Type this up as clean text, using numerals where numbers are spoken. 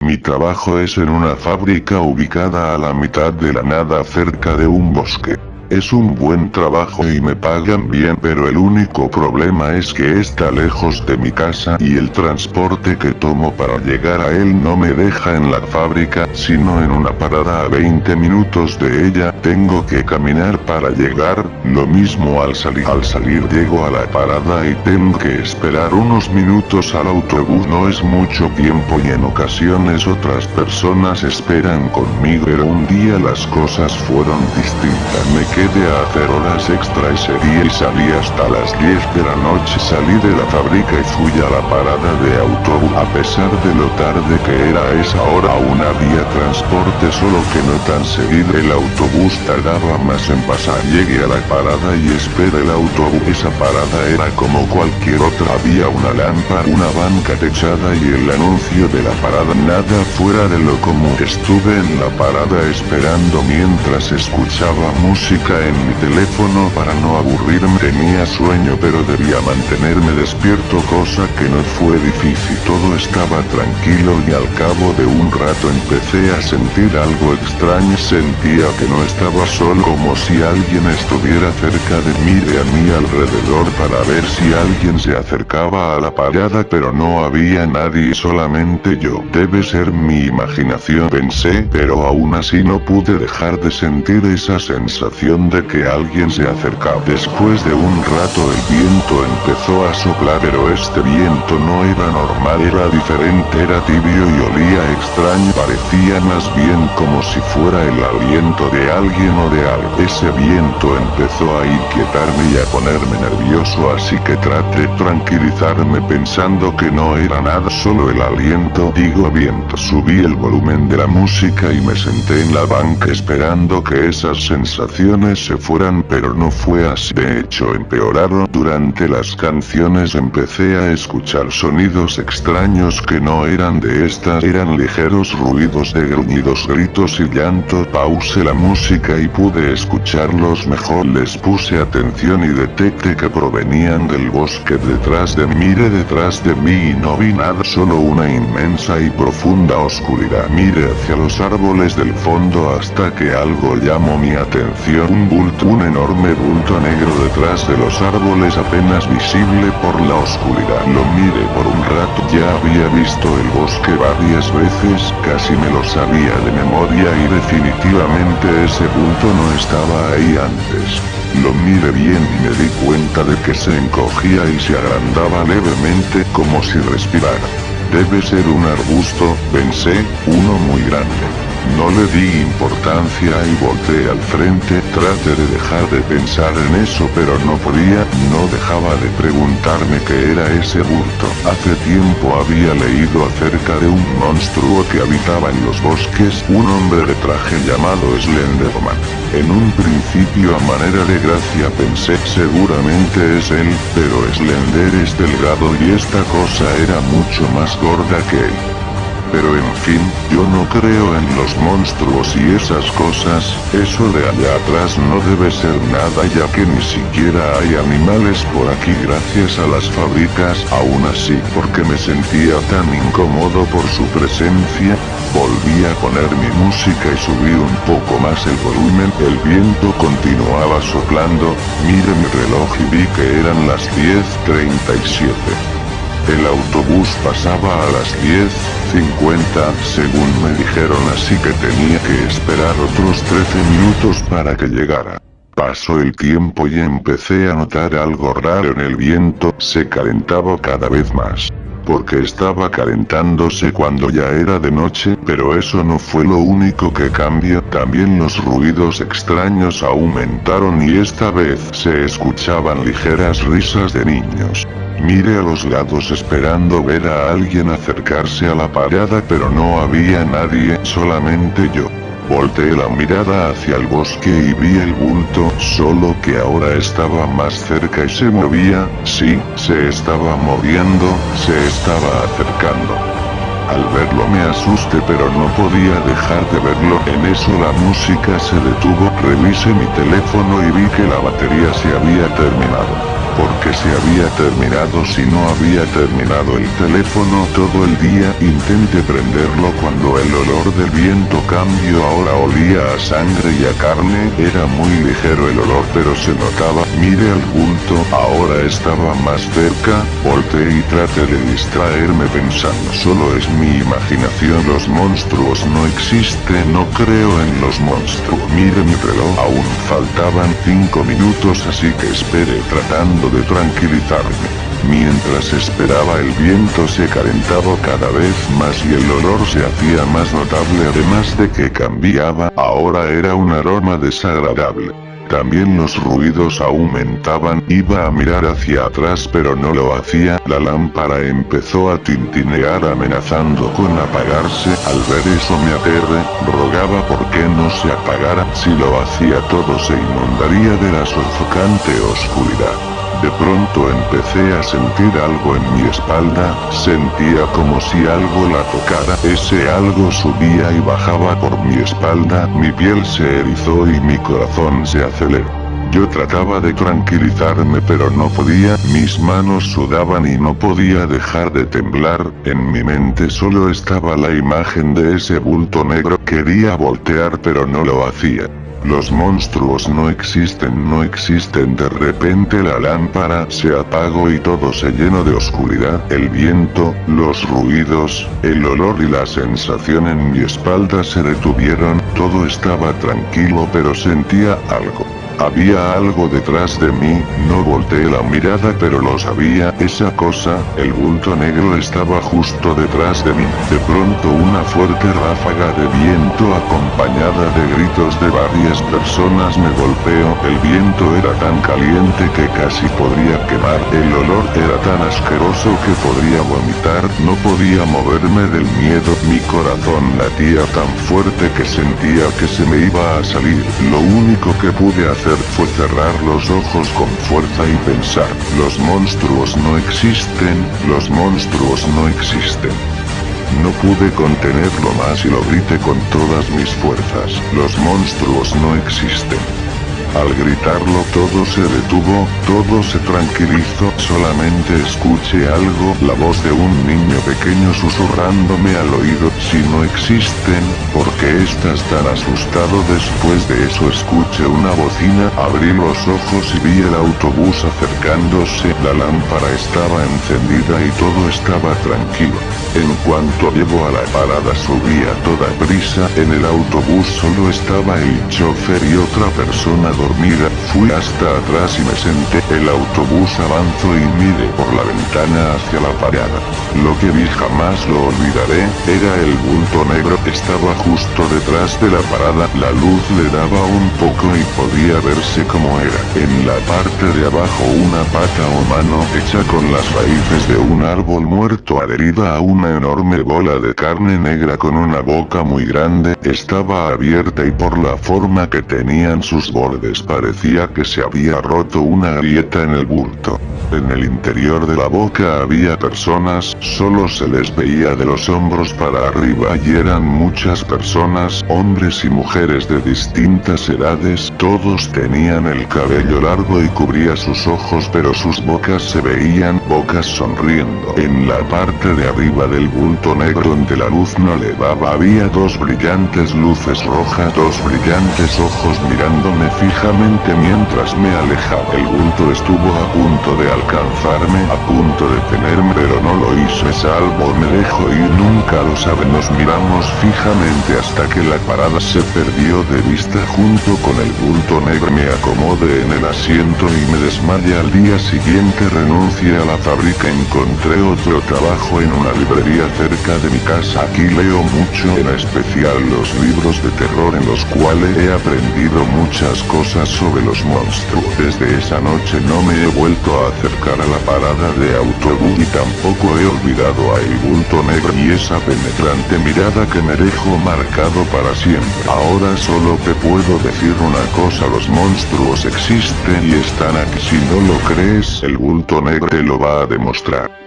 Mi trabajo es en una fábrica ubicada a la mitad de la nada cerca de un bosque. Es un buen trabajo y me pagan bien, pero el único problema es que está lejos de mi casa y el transporte que tomo para llegar a él no me deja en la fábrica, sino en una parada a 20 minutos de ella. Tengo que caminar para llegar, lo mismo al salir. Al salir llego a la parada y tengo que esperar unos minutos al autobús. No es mucho tiempo y en ocasiones otras personas esperan conmigo, pero un día las cosas fueron distintas. Me quedé a hacer horas extra ese día y salí hasta las 10 de la noche. Salí de la fábrica y fui a la parada de autobús. A pesar de lo tarde que era a esa hora, aún había transporte, solo que no tan seguido. El autobús tardaba más en pasar. Llegué a la parada y esperé el autobús. Esa parada era como cualquier otra. Había una lámpara, una banca techada y el anuncio de la parada. Nada fuera de lo común. Estuve en la parada esperando mientras escuchaba música en mi teléfono para no aburrirme. Tenía sueño pero debía mantenerme despierto, cosa que no fue difícil. Todo estaba tranquilo y al cabo de un rato empecé a sentir algo extraño. Sentía que no estaba solo, como si alguien estuviera cerca de mí. Miré a mi alrededor para ver si alguien se acercaba a la parada, pero no había nadie, solamente yo. Debe ser mi imaginación, pensé, pero aún así no pude dejar de sentir esa sensación de que alguien se acercaba. Después de un rato el viento empezó a soplar, pero este viento no era normal, era diferente, era tibio y olía extraño. Parecía más bien como si fuera el aliento de alguien o de algo. Ese viento empezó a inquietarme y a ponerme nervioso, así que traté de tranquilizarme pensando que no era nada, solo el aliento, digo viento. Subí el volumen de la música y me senté en la banca esperando que esas sensaciones se fueran, pero no fue así. De hecho empeoraron. Durante las canciones empecé a escuchar sonidos extraños que no eran de estas, eran ligeros ruidos de gruñidos, gritos y llanto. Pausé la música y pude escucharlos mejor. Les puse atención y detecté que provenían del bosque detrás de mí. Miré detrás de mí y no vi nada, solo una inmensa y profunda oscuridad. Miré hacia los árboles del fondo hasta que algo llamó mi atención. Un bulto, un enorme bulto negro detrás de los árboles, apenas visible por la oscuridad. Lo miré por un rato. Ya había visto el bosque varias veces, casi me lo sabía de memoria y definitivamente ese bulto no estaba ahí antes. Lo miré bien y me di cuenta de que se encogía y se agrandaba levemente, como si respirara. Debe ser un arbusto, pensé, uno muy grande. No le di importancia y volteé al frente. Traté de dejar de pensar en eso, pero no podía. No dejaba de preguntarme qué era ese bulto. Hace tiempo había leído acerca de un monstruo que habitaba en los bosques, un hombre de traje llamado Slenderman. En un principio, a manera de gracia, pensé, seguramente es él, pero Slender es delgado y esta cosa era mucho más gorda que él. Pero en fin, yo no creo en los monstruos y esas cosas. Eso de allá atrás no debe ser nada, ya que ni siquiera hay animales por aquí gracias a las fábricas. Aún así, porque me sentía tan incómodo por su presencia, volví a poner mi música y subí un poco más el volumen. El viento continuaba soplando. Miré mi reloj y vi que eran las 10:37. El autobús pasaba a las 10:50, según me dijeron, así que tenía que esperar otros 13 minutos para que llegara. Pasó el tiempo y empecé a notar algo raro en el viento. Se calentaba cada vez más. Porque estaba calentándose cuando ya era de noche, pero eso no fue lo único que cambió. También los ruidos extraños aumentaron y esta vez se escuchaban ligeras risas de niños. Miré a los lados esperando ver a alguien acercarse a la parada, pero no había nadie, solamente yo. Volteé la mirada hacia el bosque y vi el bulto, solo que ahora estaba más cerca y se movía. Sí, se estaba moviendo, se estaba acercando. Al verlo me asusté, pero no podía dejar de verlo. En eso la música se detuvo. Revisé mi teléfono y vi que la batería se había terminado. porque se había terminado. Si no había terminado el teléfono todo el día, intenté prenderlo cuando el olor del viento cambió. Ahora olía a sangre y a carne, era muy ligero el olor pero se notaba. Mire al bulto, ahora estaba más cerca, volteé y traté de distraerme pensando solo es mi imaginación, los monstruos no existen, no creo en los monstruos. Mire mi reloj, aún faltaban 5 minutos así que esperé tratando de tranquilizarme. Mientras esperaba el viento se calentaba cada vez más y el olor se hacía más notable, además de que cambiaba, ahora era un aroma desagradable. También los ruidos aumentaban, iba a mirar hacia atrás pero no lo hacía, la lámpara empezó a tintinear amenazando con apagarse. Al ver eso me aterré, rogaba por qué no se apagara, si lo hacía todo se inundaría de la sofocante oscuridad. De pronto empecé a sentir algo en mi espalda, sentía como si algo la tocara, ese algo subía y bajaba por mi espalda, mi piel se erizó y mi corazón se aceleró. Yo trataba de tranquilizarme pero no podía, mis manos sudaban y no podía dejar de temblar, en mi mente solo estaba la imagen de ese bulto negro, quería voltear pero no lo hacía. Los monstruos no existen, no existen. De repente la lámpara se apagó y todo se llenó de oscuridad. El viento, los ruidos, el olor y la sensación en mi espalda se detuvieron. Todo estaba tranquilo pero sentía algo. Había algo detrás de mí, no volteé la mirada pero lo sabía, esa cosa, el bulto negro estaba justo detrás de mí. De pronto una fuerte ráfaga de viento acompañada de gritos de varias personas me golpeó, el viento era tan caliente que casi podría quemar, el olor era tan asqueroso que podría vomitar, no podía moverme del miedo, mi corazón latía tan fuerte que sentía que se me iba a salir, lo único que pude hacer fue cerrar los ojos con fuerza y pensar, los monstruos no existen, los monstruos no existen. No pude contenerlo más y lo grité con todas mis fuerzas, los monstruos no existen. Al gritarlo todo se detuvo, todo se tranquilizó, solamente escuché algo, la voz de un niño pequeño susurrándome al oído, si no existen, ¿por qué estás tan asustado? Después de eso escuché una bocina, abrí los ojos y vi el autobús acercándose, la lámpara estaba encendida y todo estaba tranquilo. En cuanto llegó a la parada subí a toda prisa, en el autobús solo estaba el chofer y otra persona dormida, fui hasta atrás y me senté, el autobús avanzó y miré por la ventana hacia la parada. Lo que vi jamás lo olvidaré, era el bulto negro, estaba justo detrás de la parada, la luz le daba un poco y podía verse como era. En la parte de abajo una pata o mano hecha con las raíces de un árbol muerto adherida a una enorme bola de carne negra con una boca muy grande, estaba abierta y por la forma que tenían sus bordes parecía que se había roto una grieta en el bulto. En el interior de la boca había personas, solo se les veía de los hombros para arriba y eran muchas personas, hombres y mujeres de distintas edades, todos tenían el cabello largo y cubría sus ojos pero sus bocas se veían, bocas sonriendo. En la parte de arriba del bulto negro donde la luz no le daba había dos brillantes luces rojas, dos brillantes ojos mirándome fijamente mientras me alejaba. El bulto estuvo a punto de alcanzarme, a punto de tenerme pero no lo hizo, me salvo, me dejó ir, nunca lo sabe. Nos miramos fijamente hasta que la parada se perdió de vista junto con el bulto negro. Me acomodé en el asiento y me desmayé. Al día siguiente renuncié a la fábrica, encontré otro trabajo en una librería cerca de mi casa. Aquí leo mucho, en especial los libros de terror en los cuales he aprendido muchas cosas sobre los monstruos. Desde esa noche no me he vuelto a acercar a la parada de autobús y tampoco he olvidado a el bulto negro y esa penetrante mirada que me dejó marcado para siempre. Ahora solo te puedo decir una cosa, los monstruos existen y están aquí. Si no lo crees, el bulto negro te lo va a demostrar.